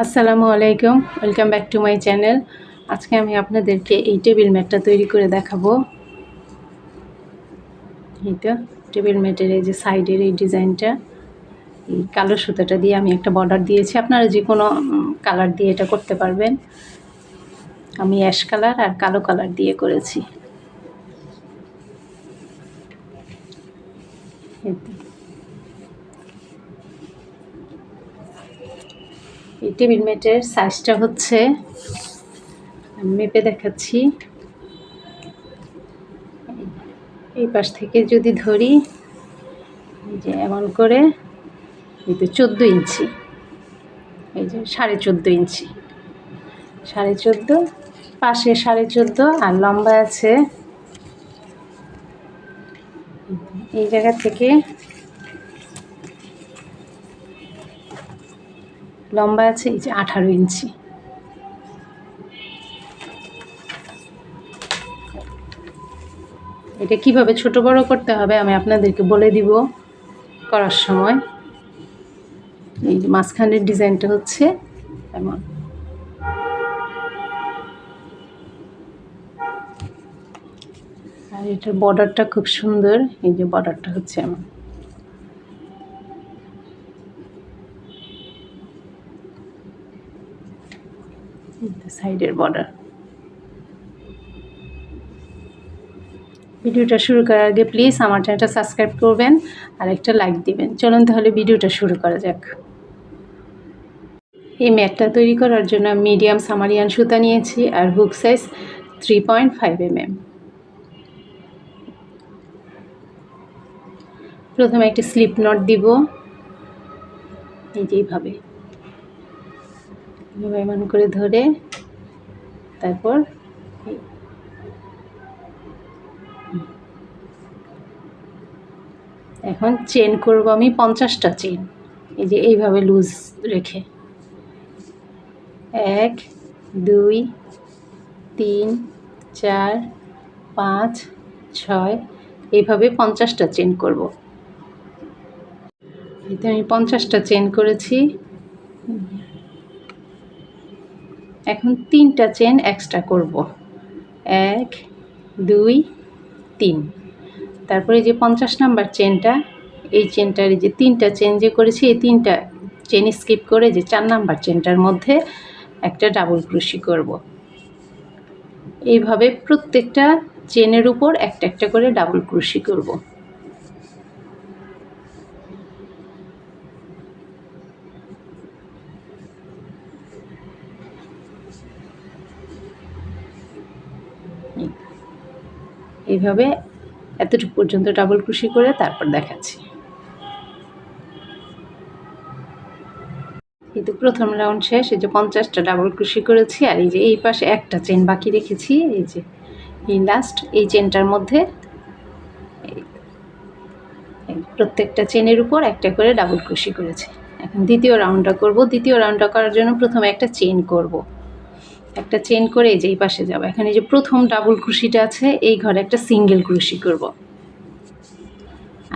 আসসালামু আলাইকুম, welcome back to my channel. আজকে আমি আপনাদেরকে এই টেবিল ম্যাটটা তৈরি করে দেখাবো। এইটা টেবিল ম্যাটের এই যে সাইডের এই ডিজাইনটা, এই কালো সুতাটা দিয়ে আমি একটা বর্ডার দিয়েছি। আপনারা যে কোনো কালার দিয়ে এটা করতে পারবেন। আমি অ্যাশ কালার আর কালো কালার দিয়ে করেছি। এই টেবিল ম্যাটের সাইজটা হচ্ছে, আমি মেপে দেখাচ্ছি। এই পাশ থেকে যদি ধরি, এই যে এমন করে, এই তো 14 ইঞ্চি, এই যে 14.5 ইঞ্চি, 14.5 পাশে 14.5 আর লম্বা আছে এই জায়গা থেকে, লম্বা আছে এই যে 18 ইঞ্চি। এটা কিভাবে ছোট বড় করতে হবে আমি আপনাদেরকে বলে দিব করার সময়। এই যে মাঝখানের ডিজাইনটা হচ্ছে এমন, আর এটার বর্ডারটা খুব সুন্দর। এই যে বর্ডারটা হচ্ছে এমন, সাইডের বর্ডার। ভিডিওটা শুরু করার আগে প্লিজ আমার চ্যানেলটা সাবস্ক্রাইব করবেন আর একটা লাইক দিবেন। চলুন তাহলে ভিডিওটা শুরু করা যাক। এই ম্যাটটা তৈরি করার জন্য মিডিয়াম সামারিয়ান সুতা নিয়েছি আর হুক সাইজ 3.5 mm। প্রথমে একটা স্লিপ নট দিব, এই যে এইভাবে এমন করে ধরে, তারপর এখন চেন করব আমি 50টা চেন। এই যে এইভাবে লুজ রেখে 1 2 3 4 5 6 এইভাবে 50টা চেন করব। এতে আমি 50টা চেন করেছি। এখন 3টা চেন এক্সট্রা করব, 1 2 3। তারপরে যে 50 নাম্বার চেনটা, এই চেনটার এই যে 3টা চেন যে করেছি, এই 3টা চেন স্কিপ করে যে 4 নাম্বার চেনটার মধ্যে একটা ডাবল ক্রোশি করব। এইভাবে প্রত্যেকটা চেনের উপর একটা একটা করে ডাবল ক্রোশি করব। এইভাবে এতটুকু পর্যন্ত ডাবল ক্রোশি করে তারপর দেখাচ্ছি। এই তো প্রথম রাউন্ড শেষ। এই যে 50টা ডাবল ক্রোশি করেছি আর এই যে এই পাশে একটা চেন বাকি রেখেছি। এই যে এই লাস্ট এই চেনটার মধ্যে প্রত্যেকটা চেনের উপর একটা করে ডাবল ক্রোশি করেছি। এখন দ্বিতীয় রাউন্ডটা করব। দ্বিতীয় রাউন্ডটা করার জন্য প্রথমে একটা চেন করব, একটা চেন করে এই যে এই পাশে যাব। এখানে যে প্রথম ডাবল ক্রোশিটা আছে, এই ঘরে একটা সিঙ্গেল ক্রোশি করব,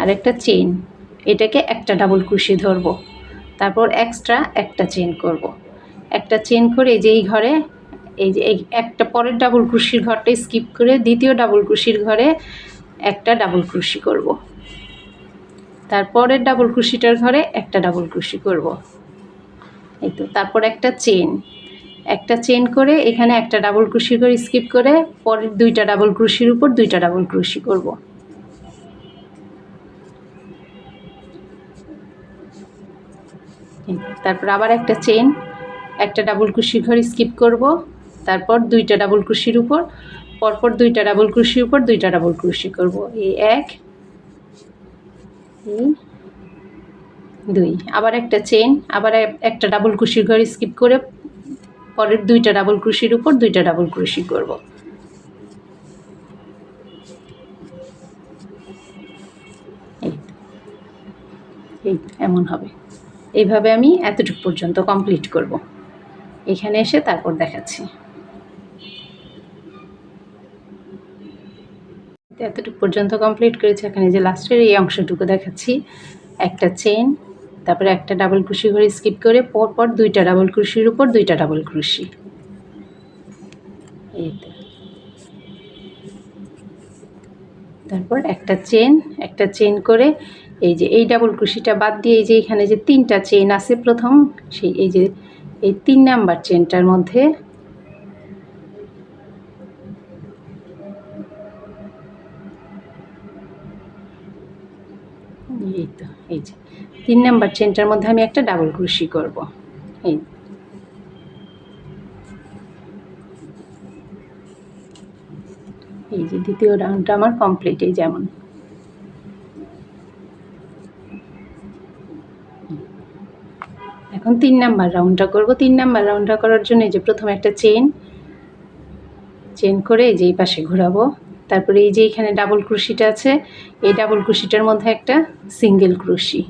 আর একটা চেন, এটাকে একটা ডাবল ক্রোশি ধরব, তারপর এক্সট্রা একটা চেন করব। একটা চেন করে এই যে এই ঘরে, এই যে এই একটা পরের ডাবল ক্রোশির ঘরটা স্কিপ করে দ্বিতীয় ডাবল ক্রোশির ঘরে একটা ডাবল ক্রোশি করব, তারপরের ডাবল ক্রোশিটার ঘরে একটা ডাবল ক্রোশি করব। এই তো তারপর একটা চেন করে এখানে একটা ডাবল ক্রোশি করে স্কিপ করে পরের দুইটা ডাবল ক্রোশির উপর দুইটা ডাবল ক্রোশি করব। তারপর আবার একটা চেন, একটা ডাবল ক্রোশি ঘর স্কিপ করব, তারপর দুইটা ডাবল ক্রোশির উপর পরপর দুইটা ডাবল ক্রোশির উপর দুইটা ডাবল ক্রোশি করব। এই 1 এই 2, আবার একটা চেন, আবার একটা ডাবল ক্রোশির ঘর স্কিপ করে পরের দুইটা ডাবল ক্রোশির উপর দুইটা ডাবল ক্রোশি করব। এই এমন হবে। এইভাবে আমি এতটুকু পর্যন্ত কমপ্লিট করব। এখানে এসে তারপর দেখাচ্ছি। এতটুকু পর্যন্ত কমপ্লিট করেছি। এখানে যে লাস্টের এই অংশটুকু দেখাচ্ছি, একটা চেন, তারপরে একটা ডাবল ক্রোশি করে স্কিপ করে পরপর দুইটা ডাবল ক্রোশির উপর দুইটা ডাবল ক্রোশি। এই তো, তারপর একটা চেন করে এই যে এই ডাবল ক্রোশিটা বাদ দিয়ে এই যে এখানে যে তিনটা চেন আছে প্রথম, সেই এই যে এই 3 নাম্বার চেনটার মধ্যে এই তো এই যে 3 নাম্বার চেনটার মধ্যে আমি একটা ডাবল ক্রোশি করব। এই যে দ্বিতীয় রাউন্ডটা আমার কমপ্লিট। এই যেমন এখন 3 নাম্বার রাউন্ডটা করব। 3 নাম্বার রাউন্ডটা করার জন্য এই যে প্রথমে একটা চেন করে এই যে এই পাশে ঘোরাবো। তারপরে এই যে এখানে ডাবল ক্রোশিটা আছে, এই ডাবল ক্রোশিটার মধ্যে একটা সিঙ্গেল ক্রোশি,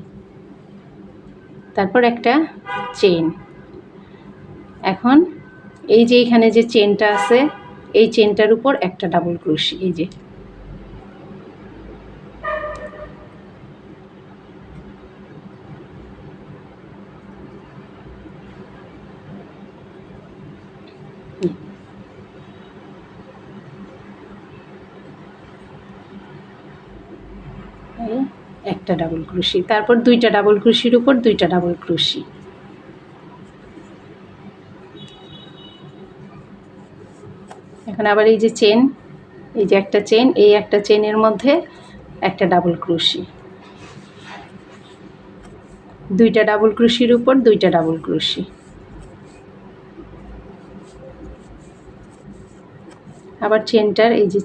তারপর একটা চেন। এখন এই যে এখানে যে চেনটা আছে এই চেনটার উপর একটা ডাবল ক্রোশি। এই যে একটা ডাবল ক্রোশি, তারপর দুইটা ডাবল ক্রোশির উপর দুইটা ডাবল ক্রোশি। এখন আবার এই যে চেন, এই যে একটা চেন, এই একটা চেনের মধ্যে একটা ডাবল ক্রোশি, দুইটা ডাবল ক্রোশির উপর দুইটা ডাবল ক্রোশি। আবার চেনটার এই যে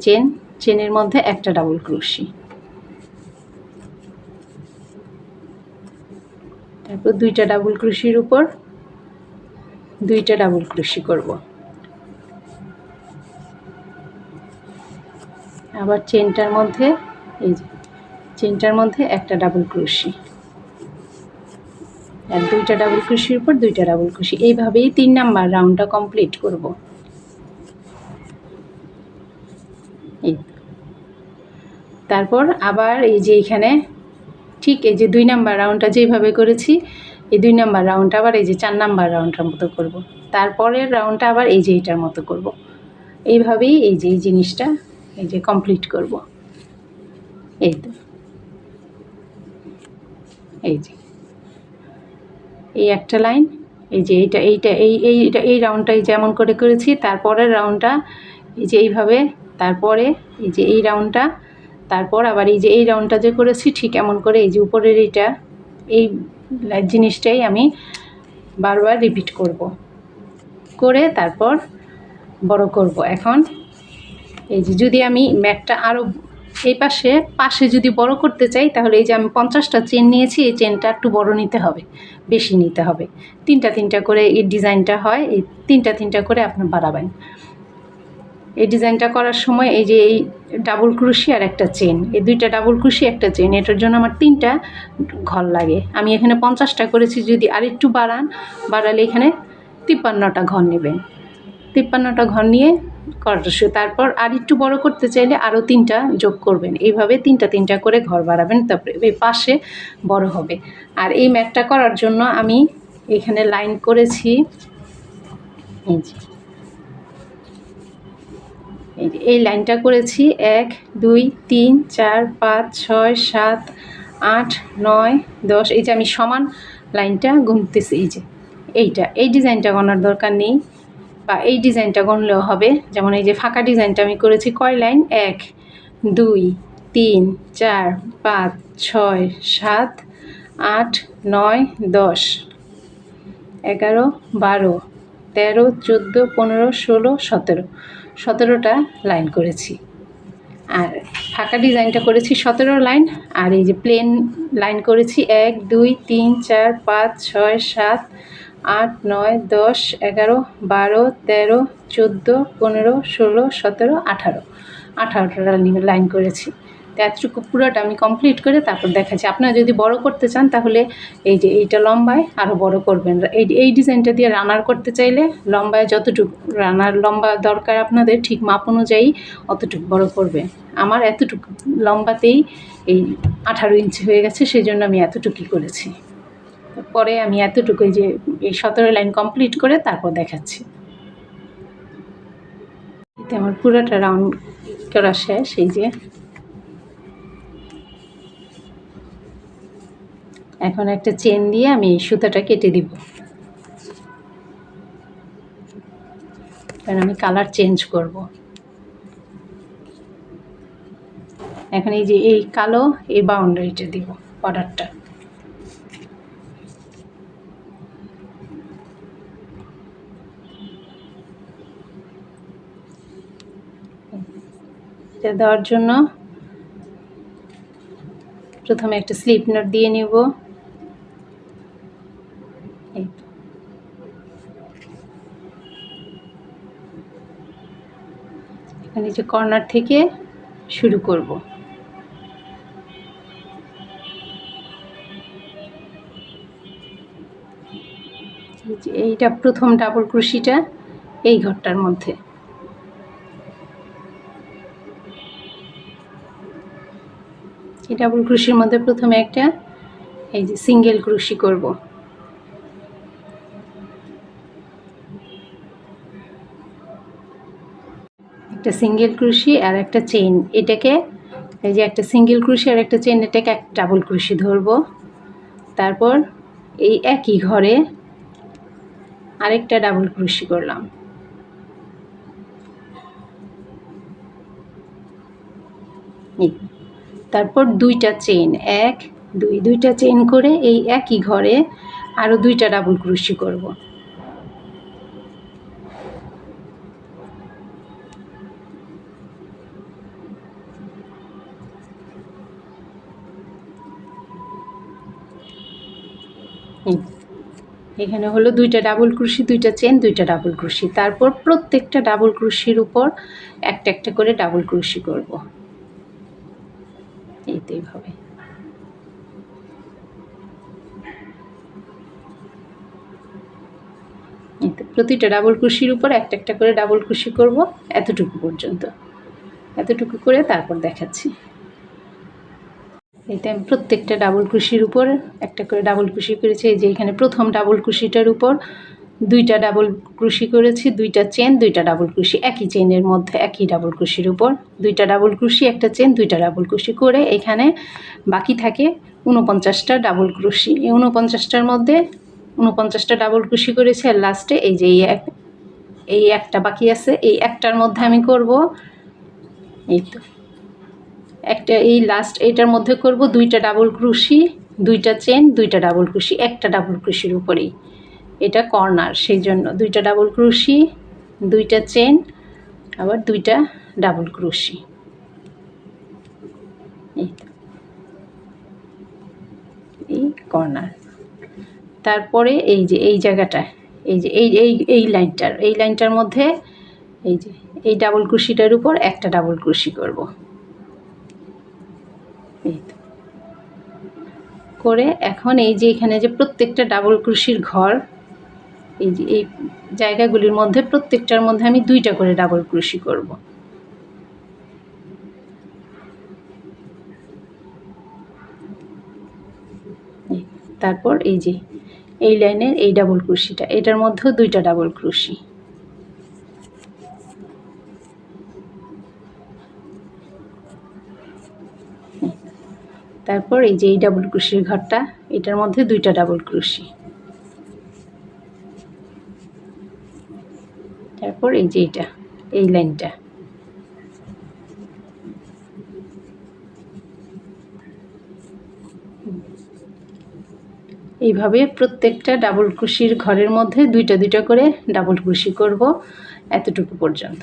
চেনের মধ্যে একটা ডাবল ক্রোশি, তারপর দুইটা ডাবল ক্রোশির উপর দুইটা ডাবল ক্রোশি করব। আবার চেনটার মধ্যে এই যে চেনটার মধ্যে একটা ডাবল ক্রোশি আর দুইটা ডাবল ক্রোশির উপর দুইটা ডাবল ক্রোশি। এইভাবেই 3 নাম্বার রাউন্ডটা কমপ্লিট করব। এই তারপর আবার এই যে এখানে ঠিক এই যে 2 নাম্বার রাউন্ডটা যেভাবে করেছি এই 2 নাম্বার রাউন্ডটা আবার এই যে 4 নাম্বার রাউন্ডটার মতো করব। তারপরের রাউন্ডটা আবার এই যে এটার মতো করব। এইভাবেই এই যে এই জিনিসটা এই যে কমপ্লিট করব। এই তো এই যে এই একটা লাইন, এই যে এই রাউন্ডটাই যেমন করে করেছি, তারপরের রাউন্ডটা এই যে এইভাবে, তারপরে এই যে এই রাউন্ডটা, তারপর আবার এই যে এই রাউন্ডটা যে করেছি ঠিক এমন করে এই যে উপরের এইটা এই জিনিসটাই আমি বারবার রিপিট করব, করে তারপর বড় করব। এখন এই যে যদি আমি ম্যাটটা আরও এই পাশে যদি বড় করতে চাই তাহলে এই যে আমি 50টা চেন নিয়েছি, এই চেনটা একটু বড় নিতে হবে, বেশি নিতে হবে। 3টা করে এই ডিজাইনটা হয়, এই 3টা করে আপনি বাড়াবেন। এই ডিজাইনটা করার সময় এই যে এই ডাবল ক্রোশি আর একটা চেন, এই দুইটা ডাবল ক্রোশি একটা চেন, এটার জন্য আমার 3টা ঘর লাগে। আমি এখানে 50টা করেছি, যদি আরেকটু বাড়ালে এখানে 53টা ঘর নেবেন। 53টা ঘর নিয়ে করছো, তারপর আর একটু বড় করতে চাইলে আরও 3টা যোগ করবেন। এইভাবে 3টা করে ঘর বাড়াবেন, তারপরে এই পাশে বড় হবে। আর এই ম্যাটটা করার জন্য আমি এখানে লাইন করেছি এই লাইনটা করেছি 1 2 3 4 5 6 7 8 9 10। এই যে আমি সমান লাইনটা গুনতেছি, এই যে এই ডিজাইনটা গোনার দরকার নেই, বা এই ডিজাইনটা গুনলেও হবে। যেমন এই যে ফাঁকা ডিজাইনটা আমি করেছি কয় লাইন, 1 2 3 4 5 6 7 8 9 10 11 12 13 14 15 16 17 17টা লাইন করেছি। আর ফাঁকা ডিজাইনটা করেছি 17 লাইন, আর এই যে প্লেন লাইন করেছি 1 2 3 4 5 6 7 8 9 10 11 12 13 14 15 16 17 18টা লাইন করেছি। তো এতটুকু পুরোটা আমি কমপ্লিট করে তারপর দেখাচ্ছি। আপনারা যদি বড় করতে চান তাহলে এই যে এইটা লম্বায় আরও বড় করবেন। এই ডিজাইনটা দিয়ে রানার করতে চাইলে লম্বায় যতটুকু রানার লম্বা দরকার আপনাদের ঠিক মাপ অনুযায়ী অতটুকু বড় করবেন। আমার এতটুকু লম্বাতেই এই 18 ইঞ্চি হয়ে গেছে, সেই জন্য আমি এতটুকুই করেছি। পরে আমি এতটুকুই যে এই 17 লাইন কমপ্লিট করে তারপর দেখাচ্ছি। এতে আমার পুরোটা রাউন্ড করা শেষ। এই যে এখন একটা চেন দিয়ে আমি এই সুতাটা কেটে দিব, কারণ আমি কালার চেঞ্জ করব। এখন এই যে এই কালো এই বাউন্ডারিটা দিব বর্ডারটা। এটা দেওয়ার জন্য প্রথমে একটা স্লিপ নট দিয়ে নিব। এখানে যে কর্নার থেকে শুরু করব। এইটা প্রথম ডাবল ক্রোশিটা এই ঘরটার মধ্যে। এই ডাবল ক্রোশির মধ্যে প্রথমে একটা এই যে সিঙ্গেল ক্রোশি করব। একটা সিঙ্গেল ক্রোশি আর একটা চেইন, এটাকে এই যে একটা সিঙ্গেল ক্রোশি আর একটা চেইন, এটাকে একটা ডাবল ক্রোশি ধরবো। তারপর এই একই ঘরে আরেকটা ডাবল ক্রোশি করলাম। তারপর দুইটা চেইন, এক দুই, দুইটা চেইন করে এই একই ঘরে আরও দুইটা ডাবল ক্রোশি করব। এখানে হলো দুইটা ডাবল ক্রোশি, দুইটা চেন, দুইটা ডাবল ক্রোশি। তারপর প্রত্যেকটা ডাবল ক্রোশির উপর একটা একটা করে ডাবল ক্রোশি করব। এইভাবে প্রতিটা ডাবল ক্রোশির উপর একটা একটা করে ডাবল ক্রোশি করব এতটুকু পর্যন্ত। এতটুকু করে তারপর দেখাচ্ছি। এইটা আমি প্রত্যেকটা ডাবল ক্রোশির উপর একটা করে ডাবল ক্রোশি করেছি। এই যে এখানে প্রথম ডাবল ক্রোশিটার উপর দুইটা ডাবল ক্রোশি করেছি, দুইটা চেন, দুইটা ডাবল ক্রোশি, একই চেনের মধ্যে একই ডাবল ক্রোশির উপর দুইটা ডাবল ক্রোশি, একটা চেন, দুইটা ডাবল ক্রোশি করে এখানে বাকি থাকে 49টা ডাবল ক্রোশি। এই 49টার মধ্যে 49টা ডাবল ক্রোশি করেছি। আর লাস্টে এই যে এই একটা বাকি আছে, এই একটার মধ্যে আমি করব এই তো একটা, এই লাস্ট এইটার মধ্যে করব দুইটা ডাবল ক্রোশি, দুইটা চেন, দুইটা ডাবল ক্রোশি, একটা ডাবল ক্রোশির উপরেই। এটা কর্নার, সেই জন্য দুইটা ডাবল ক্রোশি, দুইটা চেন, আবার দুইটা ডাবল ক্রোশি। এই কর্নার। তারপরে এই যে এই জায়গাটা, এই যে এই লাইনটার মধ্যে এই যে এই ডাবল ক্রোশিটার উপর একটা ডাবল ক্রোশি করব। এই করে এখন এই যে এখানে যে প্রত্যেকটা ডাবল ক্রোশির ঘর, এই যে এই জায়গাগুলির মধ্যে প্রত্যেকটার মধ্যে আমি দুইটা করে ডাবল ক্রোশি করব। তারপর এই যে এই লাইনের এই ডাবল ক্রোশিটা, এটার মধ্যেও দুইটা ডাবল ক্রোশি। তারপর এই যে এই ডাবল ক্রোশির ঘরটা, এটার মধ্যে দুইটা ডাবল ক্রোশি। তারপর এই যে এটা এই লাইনটা, এইভাবে প্রত্যেকটা ডাবল ক্রোশির ঘরের মধ্যে দুইটা দুইটা করে ডাবল ক্রোশি করব এতটুকু পর্যন্ত।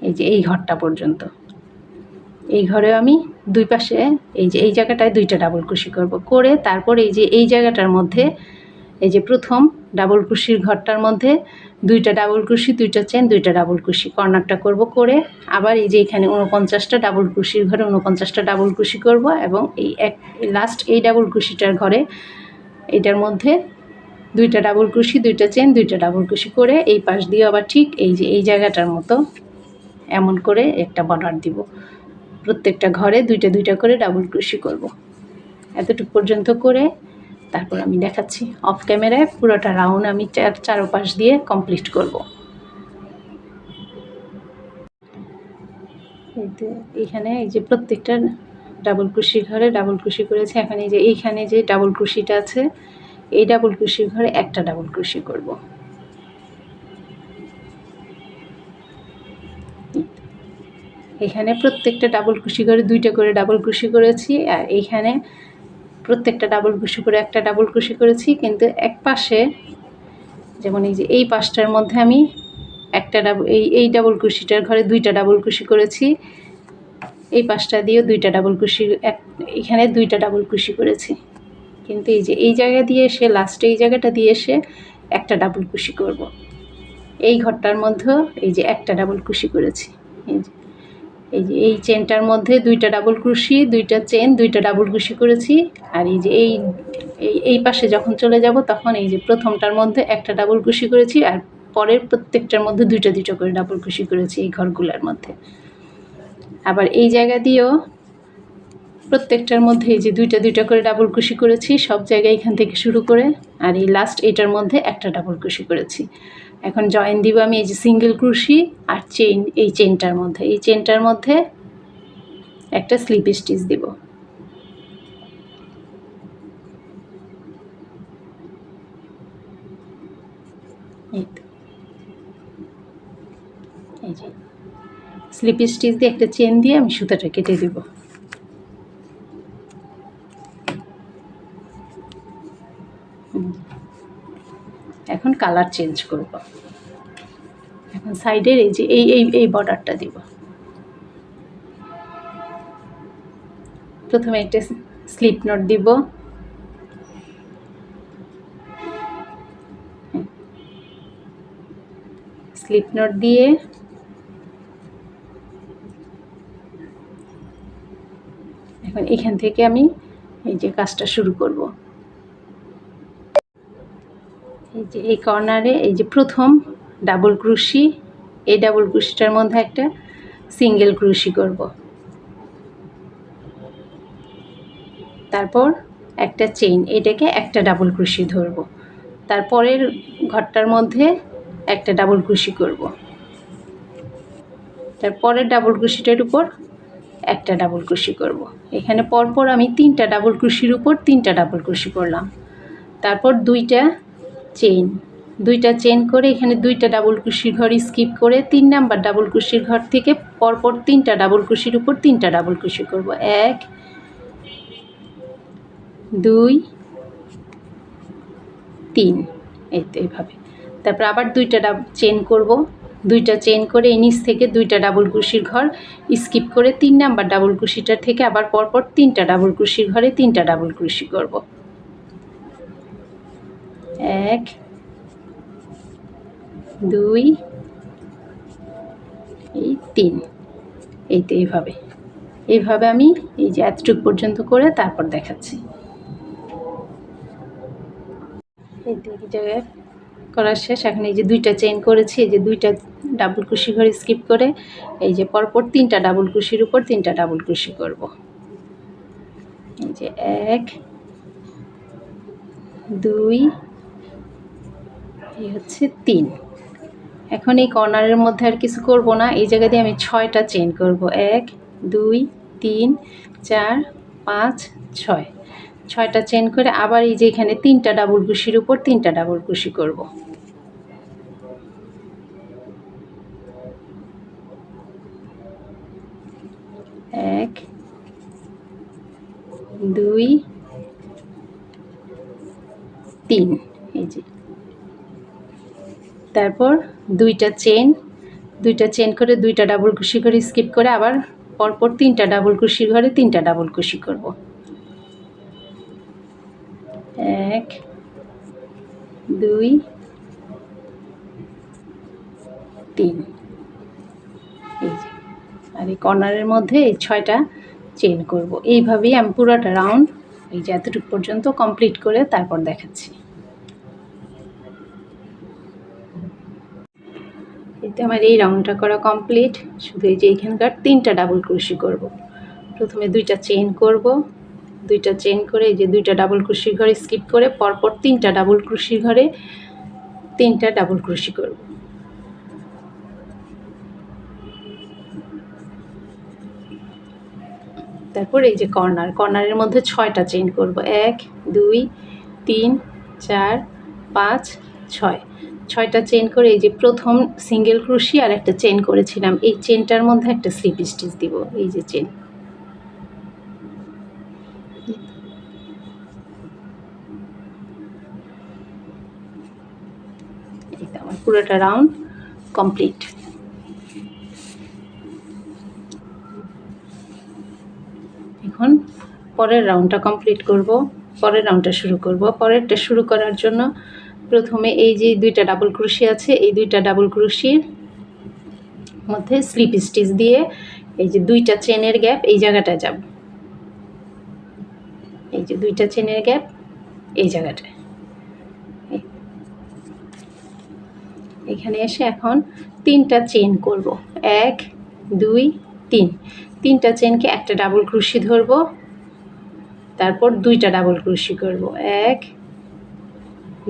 এই যে এই ঘরটা পর্যন্ত, এই ঘরে আমি দুই পাশে এই যে এই জায়গাটায় দুইটা ডাবল ক্রোশি করব। করে তারপর এই যে এই জায়গাটার মধ্যে এই যে প্রথম ডাবল ক্রোশির ঘরটার মধ্যে দুইটা ডাবল ক্রোশি, দুইটা চেন, দুইটা ডাবল ক্রোশি, কর্নারটা করব। করে আবার এই যে এখানে 49টা ডাবল ক্রোশির ঘরে 49টা ডাবল ক্রোশি করব এবং এই লাস্ট এই ডাবল ক্রোশিটার ঘরে এটার মধ্যে দুইটা ডাবল ক্রোশি, দুইটা চেন, দুইটা ডাবল ক্রোশি করে এই পাশ দিয়ে আবার ঠিক এই যে এই জায়গাটার মতো এমন করে একটা বর্ডার দিব। প্রত্যেকটা ঘরে দুইটা দুইটা করে ডাবল ক্রোশি করব। এতটুকু পর্যন্ত করে তারপর আমি দেখাচ্ছি অফ ক্যামেরায় পুরোটা রাউন্ড আমি চারোপাশ দিয়ে কমপ্লিট করব। এইখানে এই যে প্রত্যেকটা ডাবল ক্রোশি ঘরে ডাবল ক্রোশি করেছি। এখন এই যে এইখানে যে ডাবল ক্রোশিটা আছে এই ডাবল ক্রোশির ঘরে একটা ডাবল ক্রোশি করব। এখানে প্রত্যেকটা ডাবল ক্রোশি ঘরে দুইটা করে ডাবল ক্রোশি করেছি, আর এইখানে প্রত্যেকটা ডাবল ক্রোশি করে একটা ডাবল ক্রোশি করেছি, কিন্তু এক পাশে যেমন এই যে এই পাশটার মধ্যে আমি একটা এই ডাবল ক্রোশিটার ঘরে দুইটা ডাবল ক্রোশি করেছি, এই পাশটা দিয়েও দুইটা ডাবল ক্রোশি, এখানে দুইটা ডাবল ক্রোশি করেছি, কিন্তু এই যে এই জায়গা দিয়ে এসে লাস্টে এই জায়গাটা দিয়ে এসে একটা ডাবল ক্রোশি করব। এই ঘরটার মধ্যেও এই যে একটা ডাবল ক্রোশি করেছি, এই চেনটার মধ্যে দুইটা ডাবল ক্রোশি, দুইটা চেন, দুইটা ডাবল ক্রোশি করেছি। আর এই যে এই পাশে যখন চলে যাব তখন এই যে প্রথমটার মধ্যে একটা ডাবল ক্রোশি করেছি, আর পরের প্রত্যেকটার মধ্যে দুইটা দুইটা করে ডাবল ক্রোশি করেছি এই ঘরগুলোর মধ্যে। আবার এই জায়গা দিয়েও প্রত্যেকটার মধ্যে এই যে দুইটা দুইটা করে ডাবল ক্রোশি করেছি সব জায়গায় এখান থেকে শুরু করে, আর এই লাস্ট এটার মধ্যে একটা ডাবল ক্রোশি করেছি। এখন জয়েন দিব আমি এই যে সিঙ্গেল ক্রোশি আর চেইন, এই চেনটার মধ্যে একটা স্লিপ স্টিচ দিব। এই যে স্লিপ স্টিচ দিয়ে একটা চেন দিয়ে আমি সুতাটা কেটে দিব। এখন কালার চেঞ্জ করব। এখন সাইডের এই যে এই বর্ডারটা দিব। প্রথমে একটা স্লিপ নট দিব, স্লিপ নট দিয়ে এখন এখান থেকে আমি এই যে কাজটা শুরু করব। এই যে এই কর্নারে এই যে প্রথম ডাবল ক্রোশি, এই ডাবল ক্রোশিটার মধ্যে একটা সিঙ্গেল ক্রোশি করব, তারপর একটা চেইন, এটাকে একটা ডাবল ক্রোশি ধরব, তারপরের ঘরটার মধ্যে একটা ডাবল ক্রোশি করব, তারপরের ডাবল ক্রোশিটার উপর একটা ডাবল ক্রোশি করব। এখানে পরপর আমি তিনটা ডাবল ক্রোশির উপর তিনটা ডাবল ক্রোশি করলাম, তারপর দুইটা চেন করে এখানে দুইটা ডাবল ক্রোশির ঘর স্কিপ করে 3 নাম্বার ডাবল ক্রোশির ঘর থেকে পরপর তিনটা ডাবল ক্রোশির উপর তিনটা ডাবল ক্রোশি করব। 1 2 3, এই তো এইভাবে। তারপর আবার দুইটা চেন করব, দুইটা চেন করে এই নিচ থেকে দুইটা ডাবল ক্রোশির ঘর স্কিপ করে 3 নাম্বার ডাবল ক্রোশিটার থেকে আবার পরপর তিনটা ডাবল ক্রোশির ঘরে তিনটা ডাবল ক্রোশি করব। 1 2 3, এই তো এইভাবে আমি এই যে এতটুকু পর্যন্ত করে তারপর দেখাচ্ছি। এই জায়গায় করা শেষ। এখন এই যে দুইটা চেইন করেছি, এই যে দুইটা ডাবল ক্রোশি ঘর স্কিপ করে এই যে পরপর তিনটা ডাবল ক্রোশির উপর তিনটা ডাবল ক্রোশি করব। এই যে 1 2 এই হচ্ছে 3। এখন এই কর্নারের মধ্যে আর কিছু করব না, এই জায়গা দিয়ে আমি 6টা চেইন করব। 1 2 3 4 5 6, 6টা চেইন করে আবার এই যে এখানে তিনটা ডাবল ক্রোশির উপর তিনটা ডাবল ক্রোশি করব। 1 2 3, এই যে তারপর দুইটা চেন করে দুইটা ডাবল ক্রোশি করে স্কিপ করে আবার পরপর তিনটা ডাবল ক্রোশির ঘরে তিনটা ডাবল ক্রোশি করব। 1 2 3, এই যে আর এই কর্নারের মধ্যে এই 6টা চেন করব। এইভাবেই আমি পুরোটা রাউন্ড এই যে এতটুকু পর্যন্ত কমপ্লিট করে তারপর দেখাচ্ছি। এতে আমার এই রাউন্ডটা করা কমপ্লিট। শুধু এই যে এইখানকার তিনটা ডাবল ক্রোশি করব। প্রথমে দুইটা চেইন করব, দুইটা চেন করে এই যে দুইটা ডাবল ক্রোশি ঘরে স্কিপ করে পরপর তিনটা ডাবল ক্রোশি ঘরে তিনটা ডাবল ক্রোশি করব। তারপর এই যে কর্নারের মধ্যে 6টা চেইন করব, 1 2 3 4 5 6, 6টা চেইন করে এই যে প্রথম সিঙ্গেল ক্রোশি আর একটা চেইন করেছিলাম, এই চেনটার মধ্যে একটা স্লিপ স্টিচ দিব। এই যে চেন, এই তো আমার পুরোটা রাউন্ড কমপ্লিট। এখন পরের রাউন্ডটা কমপ্লিট করব, পরের রাউন্ডটা শুরু করব। পরেরটা শুরু করার জন্য প্রথমে এই যে দুইটা ডাবল ক্রোশি আছে, এই দুইটা ডাবল ক্রোশির মধ্যে স্লিপ স্টিচ দিয়ে এই যে দুইটা চেনের গ্যাপ এই জায়গাটায় যাব, এই যে দুইটা চেনের গ্যাপ এই জায়গাটায়, এখানে এসে এখন তিনটা চেন করব, 1 2 3, তিনটা চেনকে একটা ডাবল ক্রোশি ধরব, তারপর দুইটা ডাবল ক্রোশি করব, 1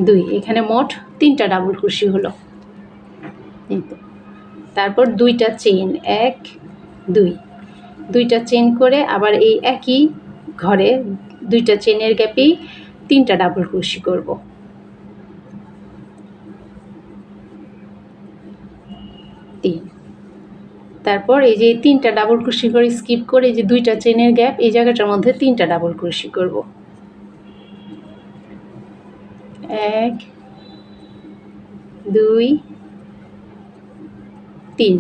2, এখানে মোট তিনটা ডাবল ক্রোশি হলো। এই তো, তারপর দুইটা চেন, 1 2, দুইটা চেন করে আবার এই একই ঘরে দুইটা চেনের গ্যাপেই তিনটা ডাবল ক্রোশি করব, 3। তারপর এই যে তিনটা ডাবল ক্রোশি করে স্কিপ করে এই যে দুইটা চেনের গ্যাপ এই জায়গাটার মধ্যে তিনটা ডাবল ক্রোশি করব, 1 2 3।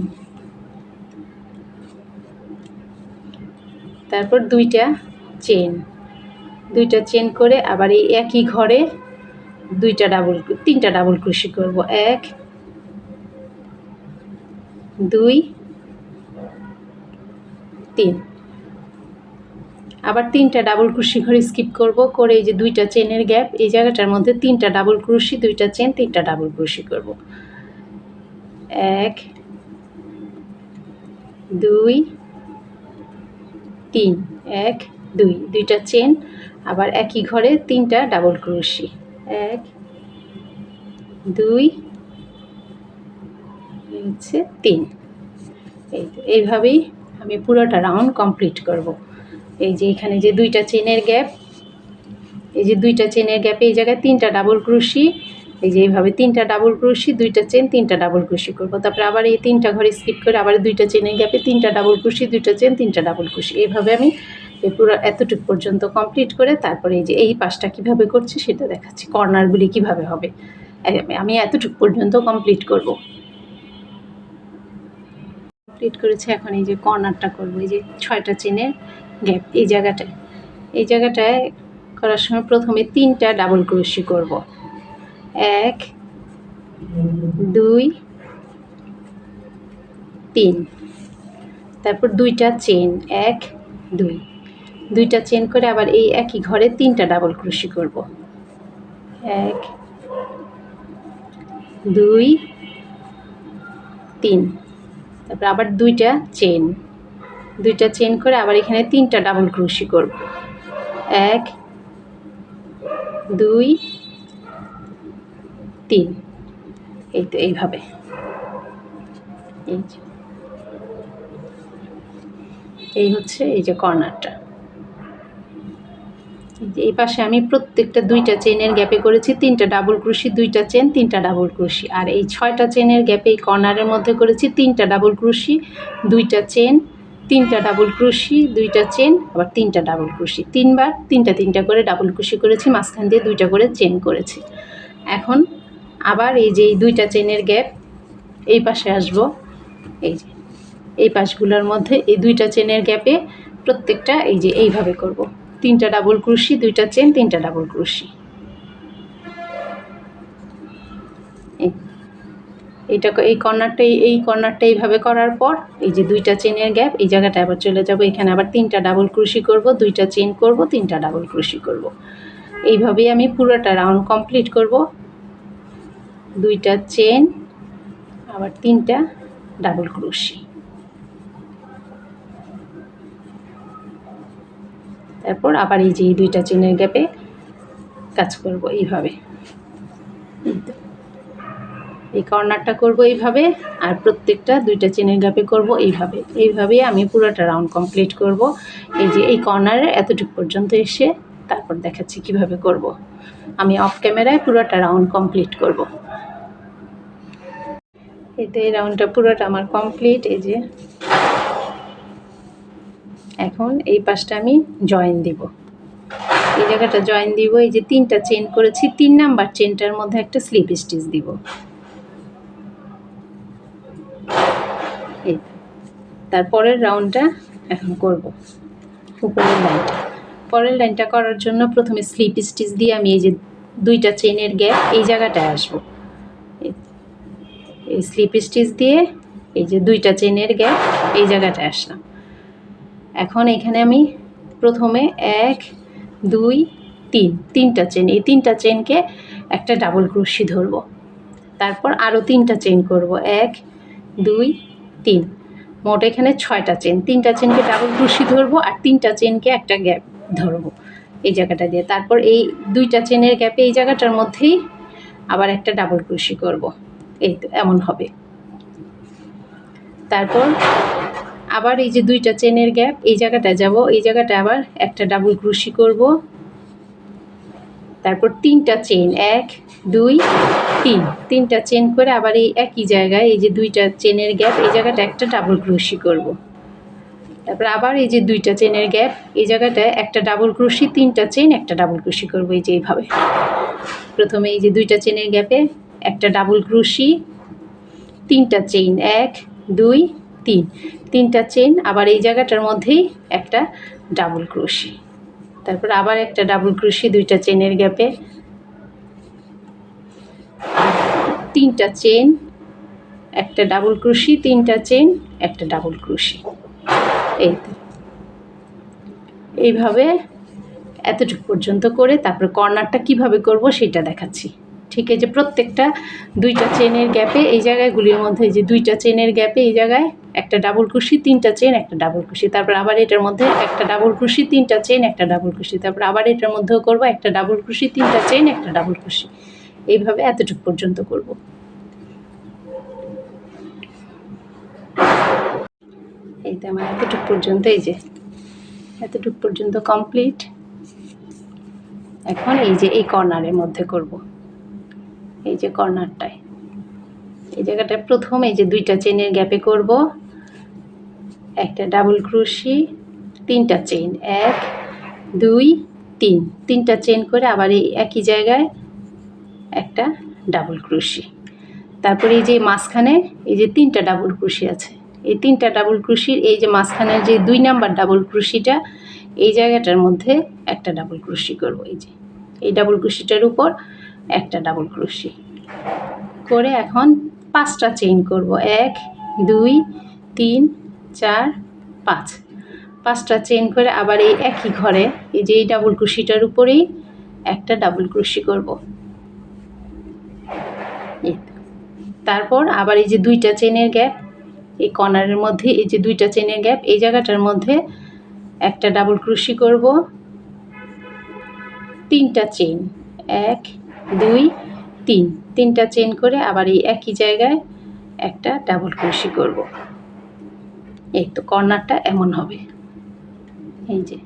তারপর দুইটা চেন করে আবার এই একই ঘরে তিনটা ডাবল ক্রোশি করব, 1 2 3। আবার তিনটা ডাবল ক্রোশি ঘরে স্কিপ করব, করে এই যে দুইটা চেনের গ্যাপ এই জায়গাটার মধ্যে তিনটা ডাবল ক্রোশি, দুইটা চেন, তিনটা ডাবল ক্রোশি করব, 1 2 3, 1 2, দুইটা চেন আবার একই ঘরে তিনটা ডাবল ক্রোশি, 1 2 3। এই তো এইভাবেই আমি পুরোটা রাউন্ড কমপ্লিট করব। এই যে এখানে যে দুইটা চেনের গ্যাপ, এই যে দুইটা চেনের গ্যাপে এই জায়গায় তিনটা ডাবল ক্রোশি, এই যে এইভাবে তিনটা ডাবল ক্রোশি, দুইটা চেন, তিনটা ডাবল ক্রোশি করব। তারপরে আবার এই তিনটা ঘরে স্কিপ করে আবার দুইটা চেনের গ্যাপে তিনটা ডাবল ক্রোশি, দুইটা চেন, তিনটা ডাবল ক্রোশি, এইভাবে আমি এই পুরো এতটুকু পর্যন্ত কমপ্লিট করে তারপরে এই যে এই পাশটা কিভাবে করছি সেটা দেখাচ্ছি, কর্নারগুলি কিভাবে হবে। আমি এতটুকু পর্যন্ত কমপ্লিট করব, কমপ্লিট করেছি। এখন এই যে কর্নারটা করব, এই যে 6টা চেনের গ্যাপ এই জায়গাটায় করার সময় প্রথমে তিনটা ডাবল ক্রোশি করব, 1 2 3। তারপর দুইটা চেন, 1 2, দুইটা চেন করে আবার এই একই ঘরে তিনটা ডাবল ক্রোশি করব, 1 2 3। তারপর আবার দুইটা চেন করে আবার এখানে তিনটা ডাবল ক্রোশি করব, 1 2 3। এই তো এইভাবে, এই হচ্ছে এই যে কর্নারটা। এই পাশে আমি প্রত্যেকটা দুইটা চেনের গ্যাপে করেছি তিনটা ডাবল ক্রোশি, দুইটা চেন, তিনটা ডাবল ক্রোশি, আর এই 6টা চেনের গ্যাপে এই কর্নারের মধ্যে করেছি তিনটা ডাবল ক্রোশি, দুইটা চেন, তিনটা ডাবল ক্রোশি, দুইটা চেন, আবার তিনটা ডাবল ক্রোশি, তিনবার তিনটা করে ডাবল ক্রোশি করেছি, মাঝখান দিয়ে দুইটা করে চেন করেছি। এখন আবার এই যে এই দুইটা চেনের গ্যাপ এই পাশে আসবো, এই যে এই পাশগুলোর মধ্যে এই দুইটা চেনের গ্যাপে প্রত্যেকটা এই যে এইভাবে করব, তিনটা ডাবল ক্রোশি, দুইটা চেন, তিনটা ডাবল ক্রোশি। এই কর্নারটা এইভাবে করার পর এই যে দুইটা চেনের গ্যাপ এই জায়গাটা আবার চলে যাব, এখানে আবার তিনটা ডাবল ক্রোশি করব, দুইটা চেন করব, তিনটা ডাবল ক্রোশি করব। এইভাবেই আমি পুরোটা রাউন্ড কমপ্লিট করব, দুইটা চেন আবার তিনটা ডাবল ক্রোশি। তারপর আবার এই যে এই দুইটা চেনের গ্যাপে কাজ করব এইভাবে। এই কর্নারটা করব এইভাবে, আর প্রত্যেকটা দুইটা চেনের গ্যাপে করব এইভাবে। এইভাবে আমি পুরোটা রাউন্ড কমপ্লিট করব। এই যে এই কর্নারের এতটুকু পর্যন্ত এসে তারপর দেখাচ্ছি কিভাবে করব। আমি অফ ক্যামেরায় পুরোটা রাউন্ড কমপ্লিট করব। এতে এই রাউন্ডটা পুরোটা আমার কমপ্লিট। এই যে এখন এই পাশটা আমি জয়েন দিব, এই জায়গাটা জয়েন দিব। এই যে 3টা চেন করেছি, 3 নাম্বার চেনটার মধ্যে একটা স্লিপ স্টিচ দিব। এই তারপরের রাউন্ডটা এখন করব উপরের লাইনটা। পরের লাইনটা করার জন্য প্রথমে স্লিপ স্টিচ দিয়ে আমি এই যে 2টা চেনের গ্যাপ এই জায়গাটায় আসব। এই স্লিপ স্টিচ দিয়ে এই যে 2টা চেনের গ্যাপ এই জায়গাটায় আসলাম। এখন এখানে আমি প্রথমে 1 2 3 3টা চেন, এই 3টা চেনকে একটা ডাবল ক্রোশি ধরব। তারপর আরও 3টা চেন করব, 1 2 3, মোট এখানে 6টা চেন। 3টা চেনকে ডাবল ক্রোশি ধরব আর 3টা চেনকে একটা গ্যাপ ধরব এই জায়গাটা দিয়ে। তারপর এই 2টা চেনের গ্যাপে এই জায়গাটার মধ্যেই আবার একটা ডাবল ক্রোশি করব। এই তো এমন হবে। তারপর আবার এই যে 2টা চেনের গ্যাপ এই জায়গাটা যাব, এই জায়গাটা আবার একটা ডাবল ক্রোশি করব। তারপর 3টা চেন, 1 2 3, 3টা চেন করে আবার এই একই জায়গায় এই যে 2টা চেনের গ্যাপ এই জায়গাটা একটা ডাবল ক্রোশি করব। তারপর আবার এই যে 2টা চেনের গ্যাপ এই জায়গাটায় একটা ডাবল ক্রোশি, 3টা চেন একটা ডাবল ক্রোশি করব। এই যে এইভাবে প্রথমে এই যে 2টা চেনের গ্যাপে একটা ডাবল ক্রোশি, 3টা চেইন, 1 2 3, 3টা চেন আবার এই জায়গাটার মধ্যেই একটা ডাবল ক্রোশি। তারপর আবার একটা ডাবল ক্রোশি 2টা চেনের গ্যাপে, 3টা চেন একটা ডাবল ক্রোশি, 3টা চেন একটা ডাবল ক্রোশি। এই তো এইভাবে এতটুকু পর্যন্ত করে তারপর কর্নারটা কিভাবে করব সেটা দেখাচ্ছি। ঠিক আছে, যে প্রত্যেকটা 2টা চেনের গ্যাপে এই জায়গাগুলির মধ্যে যে 2টা চেনের গ্যাপে এই জায়গায় একটা ডাবল ক্রোশি, 3টা চেন একটা ডাবল ক্রোশি। তারপর আবার এটার মধ্যে একটা ডাবল ক্রোশি, 3টা চেন একটা ডাবল ক্রোশি। তারপর আবার এটার মধ্যেও করব একটা ডাবল ক্রোশি, 3টা চেন একটা ডাবল ক্রোশি। এইভাবে এতটুকু পর্যন্ত করব। এই তো আমার এতটুকু পর্যন্ত, এই যে এতটুকু পর্যন্ত কমপ্লিট। এখন এই যে এই কর্নারের মধ্যে করব, এই যে কর্নারটায় এই জায়গাটা প্রথম এই যে 2টা চেনের গ্যাপে করব একটা ডাবল ক্রোশি, 3টা চেন, 1 2 3, 3টা চেন করে আবার এই একই জায়গায় একটা ডাবল ক্রোশি। তারপরে এই যে মাঝখানে এই যে 3টা ডাবল ক্রোশি আছে, এই 3টা ডাবল ক্রোশির এই যে মাঝখানের যে 2 নাম্বার ডাবল ক্রোশিটা এই জায়গাটার মধ্যে একটা ডাবল ক্রোশি করব। এই যে এই ডাবল ক্রোশিটার উপর একটা ডাবল ক্রোশি করে এখন 5টা চেইন করব, 1 2 3 4 5, 5টা চেইন করে আবার এই একই ঘরে এই যে এই ডাবল ক্রোশিটার উপরেই একটা ডাবল ক্রোশি করব। তারপর আবার এই যে 2টা চেনের গ্যাপ এই কর্নারের মধ্যে এই যে 2টা চেনের গ্যাপ এই জায়গাটার মধ্যে একটা ডাবল ক্রোশি করব, 3টা চেইন, 1 2 3, 3টা চেইন করে আবার এই একই জায়গায় একটা ডাবল ক্রোশি করব। এই তো কর্নারটা এমন হবে। এই যে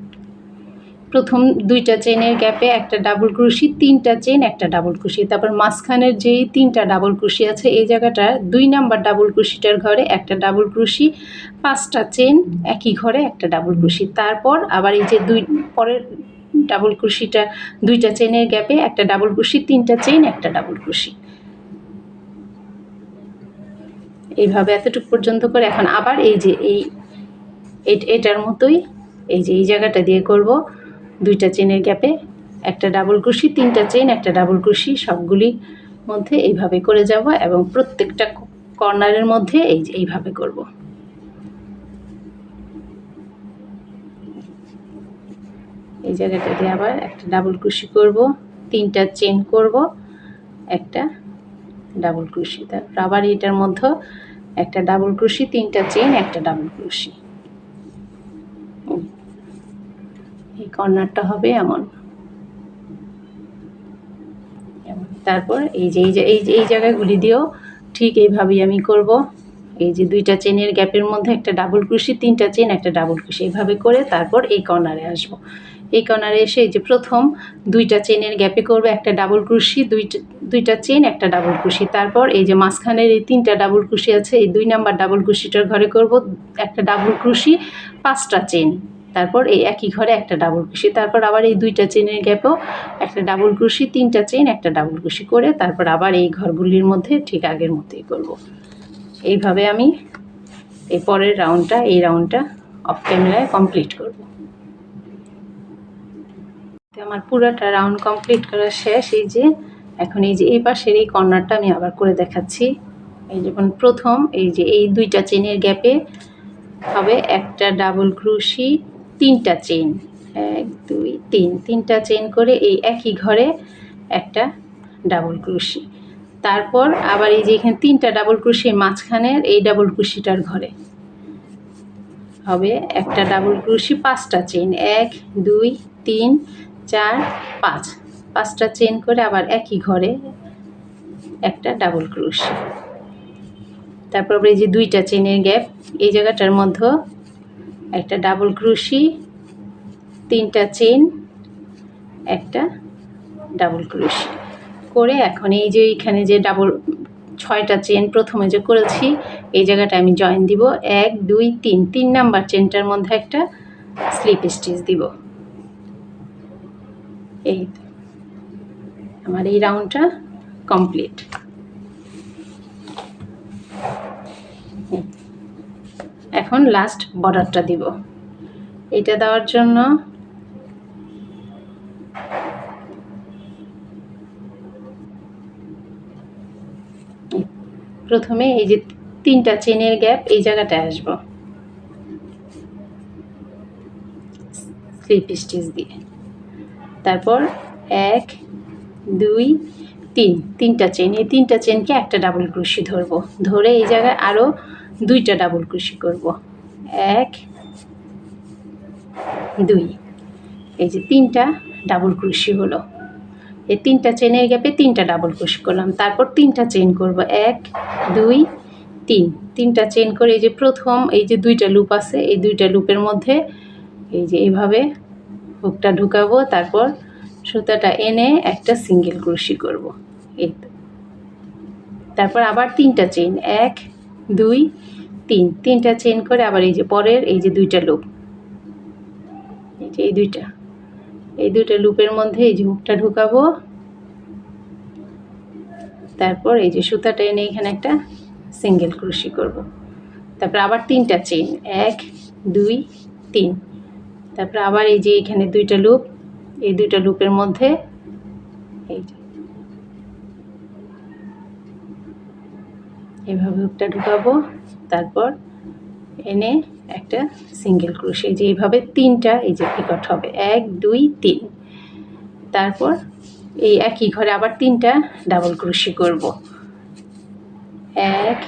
প্রথম 2টা চেনের গ্যাপে একটা ডাবল ক্রোশি, 3টা চেন একটা ডাবল ক্রোশি। তারপর মাঝখানের যেই 3টা ডাবল ক্রোশি আছে এই জায়গাটা 2 নাম্বার ডাবল ক্রোশিটার ঘরে একটা ডাবল ক্রোশি, 5টা চেন একই ঘরে একটা ডাবল ক্রোশি। তারপর আবার এই যে পরের ডাবল ক্রোশিটা 2টা চেনের গ্যাপে একটা ডাবল ক্রোশি, 3টা চেন একটা ডাবল ক্রোশি। এইভাবে এতটুকু পর্যন্ত করে এখন আবার এই যে এটার মতোই এই যে এই জায়গাটা দিয়ে করব 2টা চেনের গ্যাপে একটা ডাবল ক্রোশি, 3টা চেন একটা ডাবল ক্রোশি, সবগুলি মধ্যে এইভাবে করে যাব এবং প্রত্যেকটা কর্নারের মধ্যে এই যে এইভাবে করব। এই জায়গাটা দিয়ে আবার একটা ডাবল ক্রোশি করব, 3টা চেন করব, একটা ডাবল ক্রোশি। তারপর আবার এটার মধ্যে একটা ডাবল ক্রোশি, 3টা চেন একটা ডাবল ক্রোশি। এই কর্নারটা হবে এমন। তারপর এই যে এই জায়গাগুলি দিয়েও ঠিক এইভাবেই আমি করব। এই যে দুইটা চেনের গ্যাপের মধ্যে একটা ডাবল ক্রোশি, তিনটা চেন, একটা ডাবল ক্রোশি, এইভাবে করে তারপর এই কর্নারে আসব। এই কর্নারে এসে এই যে প্রথম দুইটা চেনের গ্যাপে করব একটা ডাবল ক্রোশি, দুইটা চেন, একটা ডাবল ক্রোশি। তারপর এই যে মাঝখানের এই তিনটা ডাবল ক্রোশি আছে, এই 2 নাম্বার ডাবল ক্রোশিটার ঘরে করব একটা ডাবল ক্রোশি, 5টা চেন। তারপর এই একই ঘরে একটা ডাবল ক্রোশি, তারপর আবার এই দুইটা চেনের গ্যাপেও একটা ডাবল ক্রোশি, 3টা চেন, একটা ডাবল ক্রোশি করে তারপর আবার এই ঘরগুলির মধ্যে ঠিক আগের মতোই করব। এইভাবে আমি এই পরের রাউন্ডটা, এই রাউন্ডটা অফ ক্যামেরায় কমপ্লিট করব। আমার পুরোটা রাউন্ড কমপ্লিট করা শেষ। এই যে এখন এই যে এই পাশের এই কর্নারটা আমি আবার করে দেখাচ্ছি। এই যখন প্রথম এই যে এই দুইটা চেনের গ্যাপে হবে একটা ডাবল ক্রোশি, 3টা চেন, 1 2 3, 3টা চেন করে এই একই ঘরে একটা ডাবল ক্রোশি। তারপর আবার এই যে এখানে 3টা ডাবল ক্রোশি, মাঝখানের এই ডাবল ক্রোশিটার ঘরে হবে একটা ডাবল ক্রোশি, 5টা চেন, 1 2 3 4 5, 5টা চেন করে আবার একই ঘরে একটা ডাবল ক্রোশি। তারপর এই যে দুইটা চেনের গ্যাপ, এই জায়গাটার মধ্যে একটা ডাবল ক্রোশি, 3টা চেন, একটা ডাবল ক্রোশি করে এখন এই যে এখানে যে 6টা চেন প্রথমে যে করেছি এই জায়গাটা আমি জয়েন দিব। 1 2 3, 3 নাম্বার চেনটার মধ্যে একটা স্লিপ স্টিচ দিব। এই আমার এই রাউন্ডটা কমপ্লিট। এখন লাস্ট বর্ডারটা দিব। এটা দেওয়ার জন্য প্রথমে এই যে 3টা চেনের গ্যাপ এই জায়গাটায় আসব স্লিপ স্টিচ দিয়ে। তারপর 1 2 3, 3টা চেন, এই 3টা চেনকে একটা ডাবল ক্রোশি ধরবো, ধরে এই জায়গায় আরও 2টা ডাবল ক্রোশি করব। 1 2, এই যে 3টা ডাবল ক্রোশি হলো। এই 3টা চেনের গ্যাপে 3টা ডাবল ক্রোশি করলাম। তারপর 3টা চেন করব, 1 2 3, 3টা চেন করে এই যে প্রথম এই যে 2টা লুপ আছে এই 2টা লুপের মধ্যে এই যে এইভাবে হুকটা ঢুকাবো। তারপর সুতাটা এনে একটা সিঙ্গেল ক্রোশি করব। এই তো। তারপর আবার 3টা চেন, 1 2 3, 3টা চেন করে আবার এই যে পরের এই যে 2টা লুপ, এই যে এই দুইটা লুপের মধ্যে এই যে হুকটা ঢুকাবো। তারপর এই যে সুতাটা এনে এখানে একটা সিঙ্গেল ক্রোশি করব। তারপর আবার 3টা চেন, 1 2 3, তারপর আবার এই যে এখানে 2টা লুপ, এই 2টা লুপের মধ্যে এই যে এইভাবে হুকটা ঢুকাবো। তারপর এনে একটা সিঙ্গেল ক্রোশি, যে এইভাবে 3টা এই যে পিকট হবে, 1 2 3। তারপর এই একই ঘরে আবার 3টা ডাবল ক্রোশি করব, 1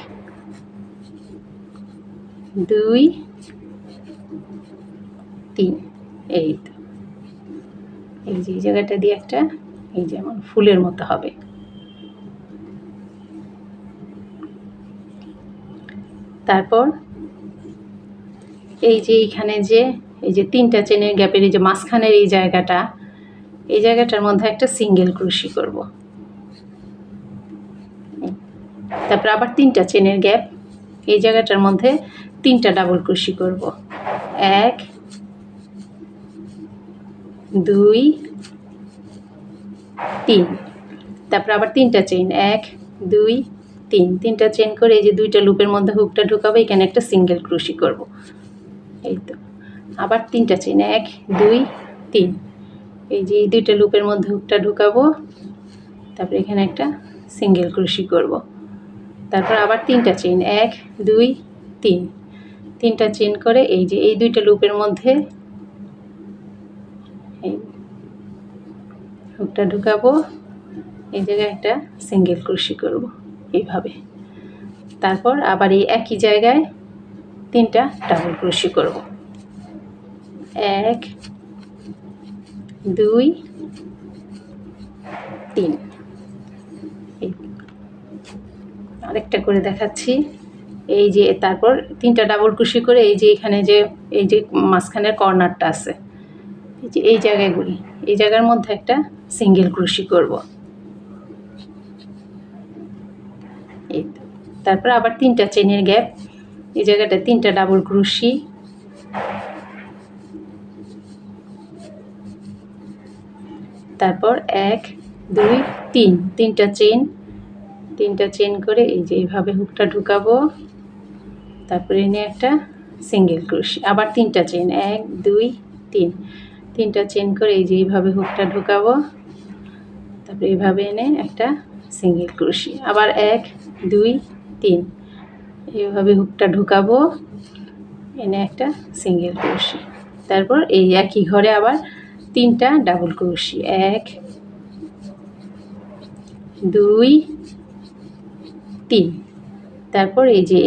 2 3। এই তো এই যে এই জায়গাটা দিয়ে একটা এই যেমন ফুলের মতো হবে। তারপর এই যে এইখানে যে এই যে 3টা চেনের গ্যাপের এই যে মাঝখানের এই জায়গাটার মধ্যে একটা সিঙ্গেল ক্রোশি করব। তারপর আবার 3টা চেনের গ্যাপ, এই জায়গাটার মধ্যে 3টা ডাবল ক্রোশি করব, 1 2 3। তারপর আবার 3টা চেন, 1 2 3, 3টা চেন করে এই যে 2টা লুপের মধ্যে হুকটা ঢুকাবো, এখানে একটা সিঙ্গেল ক্রোশি করব। এই তো আবার 3টা চেন, 1 2 3, এই যে এই 2টা লুপের মধ্যে হুকটা ঢুকাবো। তারপর এখানে একটা সিঙ্গেল ক্রোশি করব। তারপর আবার 3টা চেন, 1 2 3, 3টা চেন করে এই যে এই 2টা লুপের মধ্যে এই হুকটা ঢুকাবো, এই জায়গায় একটা সিঙ্গেল ক্রোশি করব এইভাবে। তারপর আবার এই একই জায়গায় 3টা ডাবল ক্রোশি করব, 1 2 3। এই আরেকটা করে দেখাচ্ছি। এই যে তারপর 3টা ডাবল ক্রোশি করে এই যে এখানে যে এই যে মাঝখানের কর্নারটা আছে, এই যে এই জায়গাগুলি, এই জায়গার মধ্যে একটা সিঙ্গেল ক্রোশি করব। এই তারপর আবার 3টা চেনের গ্যাপ, এই জায়গাটা 3টা ডাবল ক্রোশি, তারপর 1 2 3, 3টা চেন করে এই যে এইভাবে হুকটা ঢুকাবো, তারপরে এনে একটা সিঙ্গেল ক্রোশি, আবার 3টা চেন 1 2 3, 3টা চেন করে এই যে এইভাবে হুকটা ঢুকাবো, তারপরে এইভাবে এনে একটা সিঙ্গেল ক্রোশি, আবার 1 2 3, এইভাবে হুকটা ঢুকাবো, এনে একটা সিঙ্গেল ক্রোশি, তারপর এই একই ঘরে আবার 3টা ডাবল ক্রোশি 1 2 3, তারপর এই যে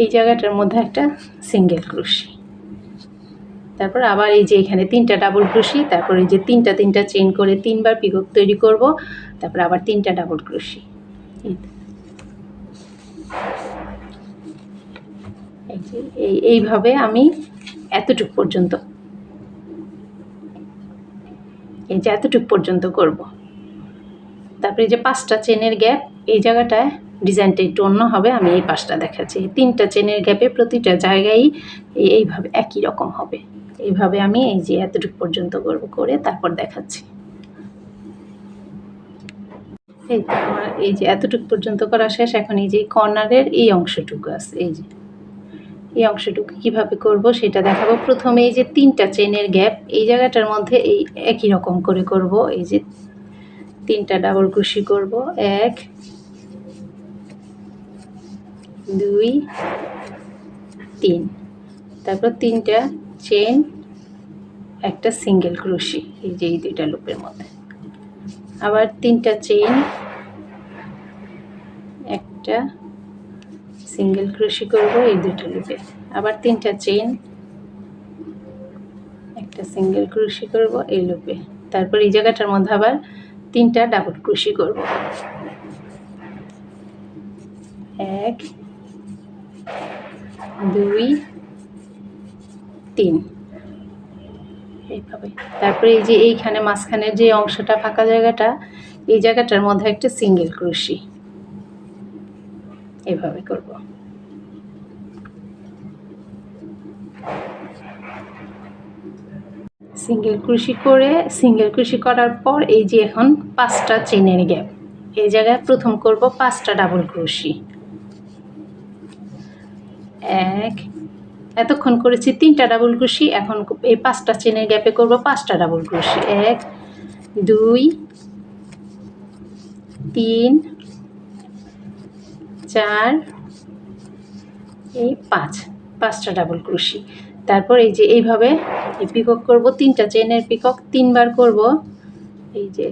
এই জায়গাটার মধ্যে একটা সিঙ্গেল ক্রোশি, তারপর আবার এই যে এখানে 3টা ডাবল ক্রোশি, তারপর এই যে 3টা চেন করে 3বার পিকক তৈরি করব, তারপর আবার 3টা ডাবল ক্রোশি। এইভাবে আমি এতটুক পর্যন্ত, এই যে এতটুক পর্যন্ত করব। তারপরে যে 5টা চেনের গ্যাপ, এই জায়গাটায় ডিজাইনটা একটু অন্য হবে, আমি এই পাশটা দেখাচ্ছি। 3টা চেনের গ্যাপে প্রতিটা জায়গায় এইভাবে একই রকম হবে। এইভাবে আমি এই যে এতটুক পর্যন্ত করব, করে তারপর দেখাচ্ছি। এই তো আমার এই যে এতটুক পর্যন্ত করা শেষ। এখন এই যে কর্নারের এই অংশটুকু আছে, এই যে এই অংশটুকু কিভাবে করব সেটা দেখাবো। প্রথমে এই যে 3টা চেনের গ্যাপ, এই জায়গাটার মধ্যে এই একই রকম করে করব। এই যে 3টা ডাবল ক্রোশি করব 1 2 3, তারপর 3টা চেন একটা সিঙ্গেল ক্রোশি এই যে এই 2টা লুপের মধ্যে, আবার 3টা চেন একটা সিঙ্গেল ক্রোশি করব এই 2টা লুপে, আবার 3টা চেন একটা সিঙ্গেল ক্রোশি করব এই লুপে, তারপর এই জায়গাটার মধ্যে আবার 3টা ডাবল ক্রোশি করব 1 2 3, এইভাবে। তারপরে এই যে এইখানে মাঝখানে যে অংশটা ফাঁকা জায়গাটা, এই জায়গাটার মধ্যে একটা সিঙ্গেল ক্রোশি এভাবে করব। সিঙ্গেল ক্রোশি করার পর এই যে এখন 5টা চেনের গ্যাপ, এই জায়গায় প্রথম করব 5টা ডাবল ক্রোশি, 1 এতক্ষণ করেছি 3টা ডাবল ক্রোশি, এখন এই 5টা চেনের গ্যাপে করব 5টা ডাবল ক্রোশি 1 2 3 4 এই 5টা ডাবল ক্রোশি, তারপর এই যে এইভাবে এই পিকক করব, 3টা চেনের পিকক 3বার করব, এই যে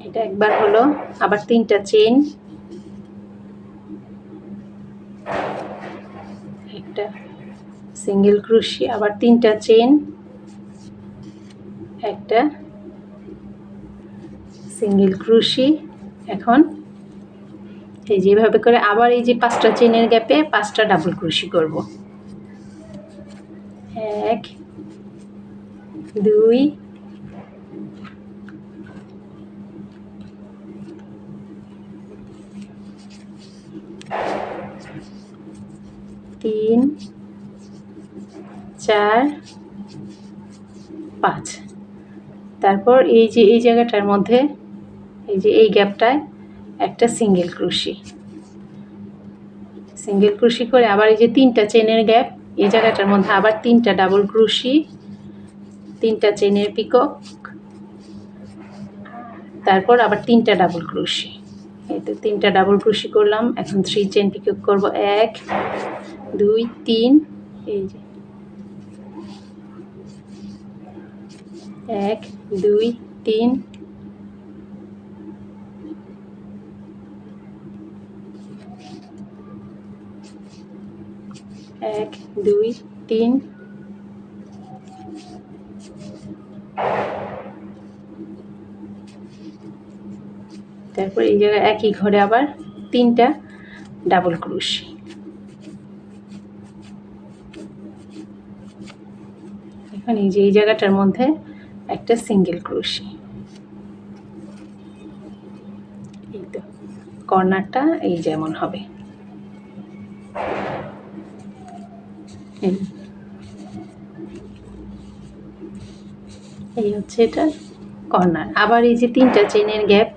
এটা একবার হলো, আবার 3টা চেন একটা সিঙ্গেল ক্রোশি, আবার 3টা চেন একটা সিঙ্গেল ক্রোশি, এখন এই যেভাবে করে আবার এই যে 5টা চেনের গ্যাপে 5টা ডাবল ক্রোশি করব 1 2 3 4 5, তারপর এই যে এই জায়গাটার মধ্যে এই যে এই গ্যাপটায় একটা সিঙ্গেল ক্রোশি করে আবার এই যে 3টা চেনের গ্যাপ, এই জায়গাটার মধ্যে আবার 3টা ডাবল ক্রোশি, 3টা চেনের পিকক, তারপর আবার 3টা ডাবল ক্রোশি, এই তো 3টা ডাবল ক্রোশি করলাম। এখন 3 চেন পিকক করব 1 2 3, এই যে 1 2 3, 1 2 3, তারপর এই জায়গায় একই ঘরে আবার 3টা ডাবল ক্রোশি। এখন এই যে এই জায়গাটার মধ্যে একটা সিঙ্গেল ক্রোশি। এই তো কর্নারটা এই যেমন হবে, এই হচ্ছে এটার কর্নার। আবার এই যে 3টা চেনের গ্যাপ,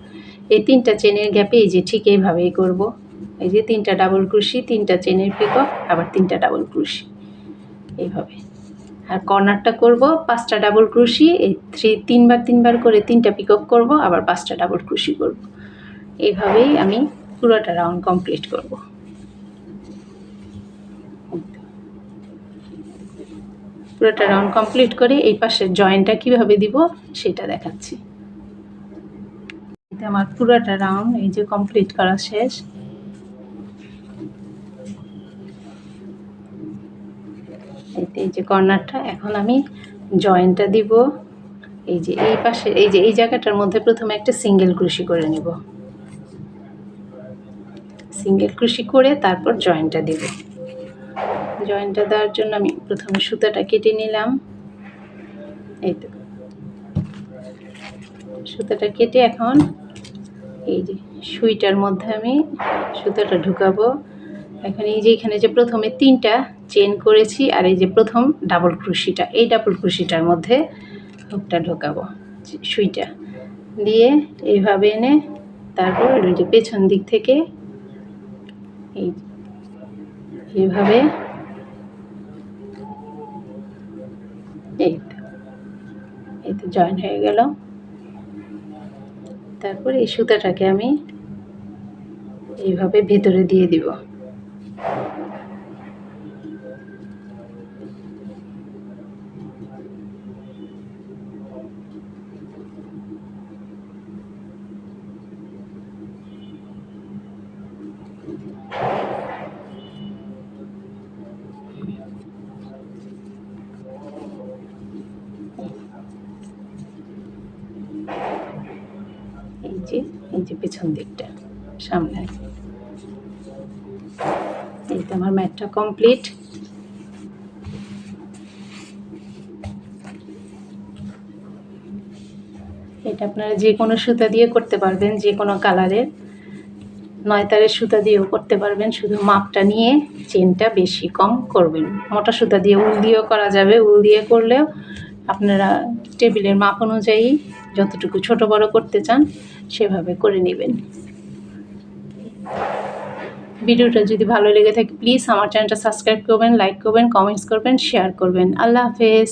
এই 3টা চেনের গ্যাপে এই যে ঠিক এইভাবেই করব। এই যে 3টা ডাবল ক্রোশি, 3টা চেনের পিকক, আবার 3টা ডাবল ক্রোশি এইভাবে। আর কর্নারটা করব 5টা ডাবল ক্রোশি, এই 3বার করে 3টা পিকক করব, আবার 5টা ডাবল ক্রোশি করব। এইভাবেই আমি পুরোটা রাউন্ড কমপ্লিট করব। পুরোটা রাউন্ড কমপ্লিট করে এই পাশের জয়েন্টটা কীভাবে দিব সেটা দেখাচ্ছি। আমার পুরোটা রাউন্ড এই যে কমপ্লিট করা শেষ। এই যে কর্নারটা, এখন আমি জয়েন্টটা দিব। এই যে এই পাশে এই জায়গাটার মধ্যে প্রথমে একটা সিঙ্গেল ক্রোশি করে নিব। সিঙ্গেল ক্রোশি করে তারপর জয়েন্টটা দেব। জয়েন্টটা দেওয়ার জন্য আমি প্রথমে সুতাটা কেটে নিলাম। এই তো সুতাটা কেটে এখন এই যে সুইটার মধ্যে আমি সুতাটা ঢুকাবো। এখন এই যে এখানে যে প্রথমে 3টা চেন করেছি, আর এই যে প্রথম ডাবল ক্রোশিটা, এই ডাবল ক্রোশিটার মধ্যে হুকটা ঢোকাবো, সুইটা দিয়ে এইভাবে এনে তারপর ওই যে পেছন দিক থেকে এইভাবে এই তো জয়েন হয়ে গেল। তারপর এই সুতাটাকে আমি এইভাবে ভেতরে দিয়ে দিব। এই যে পেছন দিকটা সামনে। এই তো আমার ম্যাটটা কমপ্লিট। এটা আপনারা যে কোনো সুতা দিয়ে করতে পারবেন, যে কোনো কালারের 9 তারের সুতা দিয়েও করতে পারবেন। শুধু মাপটা নিয়ে চেনটা বেশি কম করবেন। মোটা সুতা দিয়ে উল দিয়েও করা যাবে, উল দিয়ে করলেও আপনারা টেবিলের মাপ অনুযায়ী যতটুকু ছোট বড় করতে চান সেভাবে করে নেবেন। ভিডিওটা যদি ভালো লেগে থাকে প্লিজ আমার চ্যানেলটা সাবস্ক্রাইব করবেন, লাইক করবেন, কমেন্টস করবেন, শেয়ার করবেন। আল্লাহ হাফেজ।